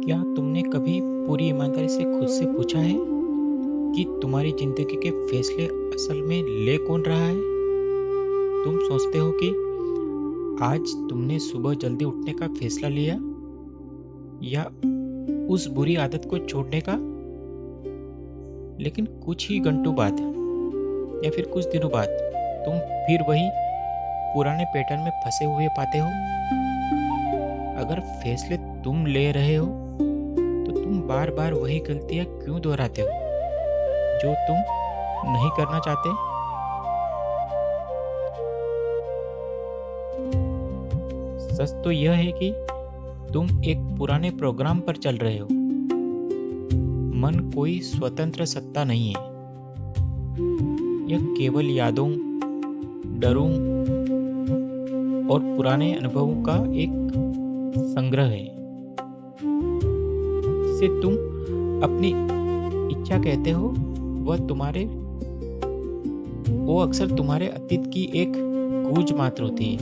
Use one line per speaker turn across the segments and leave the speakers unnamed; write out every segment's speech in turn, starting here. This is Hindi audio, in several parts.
क्या तुमने कभी पूरी ईमानदारी से खुद से पूछा है कि तुम्हारी जिंदगी के फैसले असल में ले कौन रहा है? तुम सोचते हो कि आज तुमने सुबह जल्दी उठने का फैसला लिया, या उस बुरी आदत को छोड़ने का, लेकिन कुछ ही घंटों बाद या फिर कुछ दिनों बाद तुम फिर वही पुराने पैटर्न में फंसे हुए पाते हो। अगर फैसले तुम ले रहे हो तो तुम बार बार वही गलतियां क्यों दोहराते हो जो तुम नहीं करना चाहते? सच तो यह है कि तुम एक पुराने प्रोग्राम पर चल रहे हो। मन कोई स्वतंत्र सत्ता नहीं है, यह केवल यादों, डरों और पुराने अनुभवों का एक संग्रह है। जिसे तुम अपनी इच्छा कहते हो, वो अक्सर तुम्हारे अतीत की एक गूंज मात्र होती है।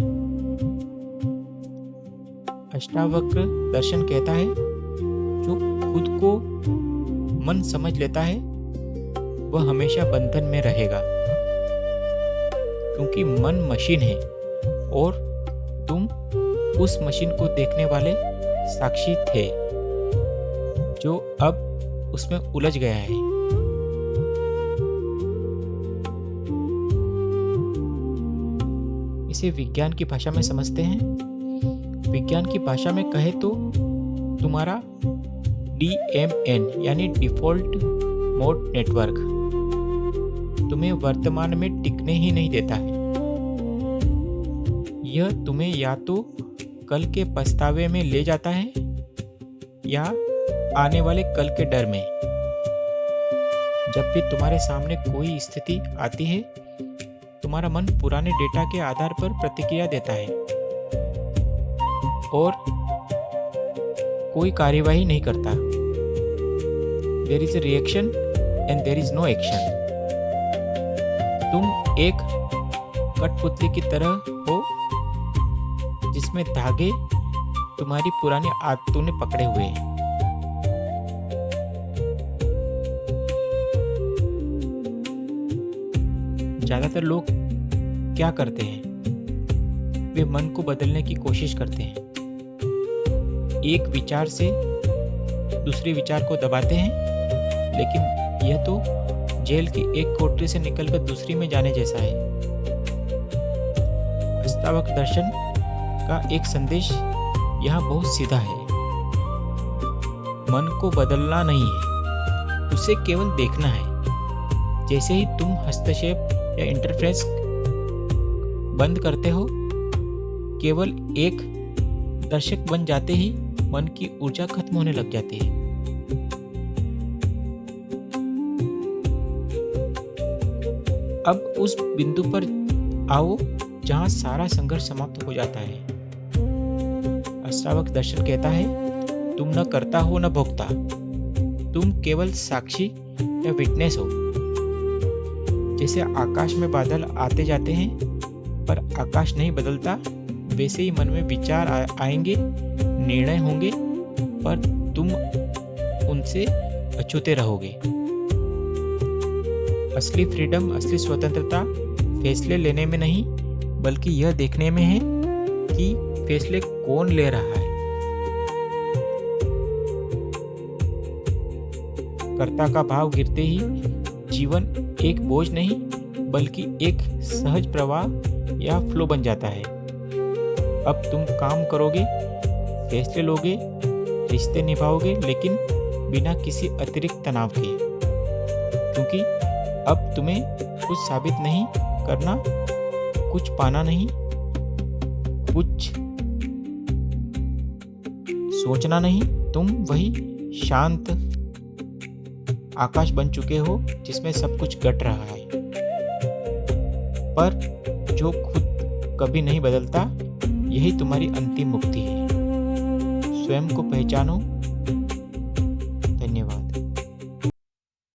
अष्टावक्र दर्शन कहता है, जो खुद को मन समझ लेता है वह हमेशा बंधन में रहेगा, क्योंकि मन मशीन है और तुम उस मशीन को देखने वाले साक्षी थे जो अब उसमें उलझ गया है। इसे विज्ञान की भाषा में समझते हैं। विज्ञान की भाषा में कहे तो तुम्हारा DMN यानी डिफॉल्ट मोड नेटवर्क तुम्हें वर्तमान में टिकने ही नहीं देता है। यह तुम्हें या तो कल के पछतावे में ले जाता है या आने वाले कल के डर में। जब भी तुम्हारे सामने कोई स्थिति आती है, तुम्हारा मन पुराने डेटा के आधार पर प्रतिक्रिया देता है और कोई कार्यवाही नहीं करता। There is a reaction and there is no action. तुम एक कठपुतली की तरह हो जिसमें धागे तुम्हारी पुरानी आदतों ने पकड़े हुए हैं। ज्यादातर लोग क्या करते हैं? वे मन को बदलने की कोशिश करते हैं। एक विचार से दूसरे विचार को दबाते हैं, लेकिन यह तो जेल की एक कोठरी से निकलकर दूसरी में जाने जैसा है। अष्टावक्र दर्शन का एक संदेश यहाँ बहुत सीधा है। मन को बदलना नहीं है, उसे केवल देखना है। जैसे ही तुम हस्तक्षेप या इंटरफेरेंस बंद करते हो, केवल एक दर्शक बन जाते ही मन की ऊर्जा खत्म होने लग जाती है। अब उस बिंदु पर आओ जहां सारा संघर्ष समाप्त हो जाता है। अष्टावक्र दर्शन कहता है, तुम न करता हो न भोगता, तुम केवल साक्षी या विटनेस हो। जैसे आकाश में बादल आते जाते हैं पर आकाश नहीं बदलता, वैसे ही मन में विचार आएंगे, निर्णय होंगे, पर तुम उनसे अछूते रहोगे। असली फ्रीडम, असली स्वतंत्रता फैसले लेने में नहीं, बल्कि यह देखने में है कि फैसले कौन ले रहा है। कर्ता का भाव गिरते ही जीवन एक बोझ नहीं, बल्कि एक सहज प्रवाह या फ्लो बन जाता है। अब तुम काम करोगे, फैसले लोगे, रिश्ते निभाओगे, लेकिन बिना किसी अतिरिक्त तनाव के, क्योंकि अब तुम्हें कुछ साबित नहीं करना, कुछ पाना नहीं, कुछ सोचना नहीं। तुम वही शांत आकाश बन चुके हो जिसमें सब कुछ घट रहा है, पर जो खुद कभी नहीं बदलता। यही तुम्हारी अंतिम मुक्ति है। स्वयं को पहचानो,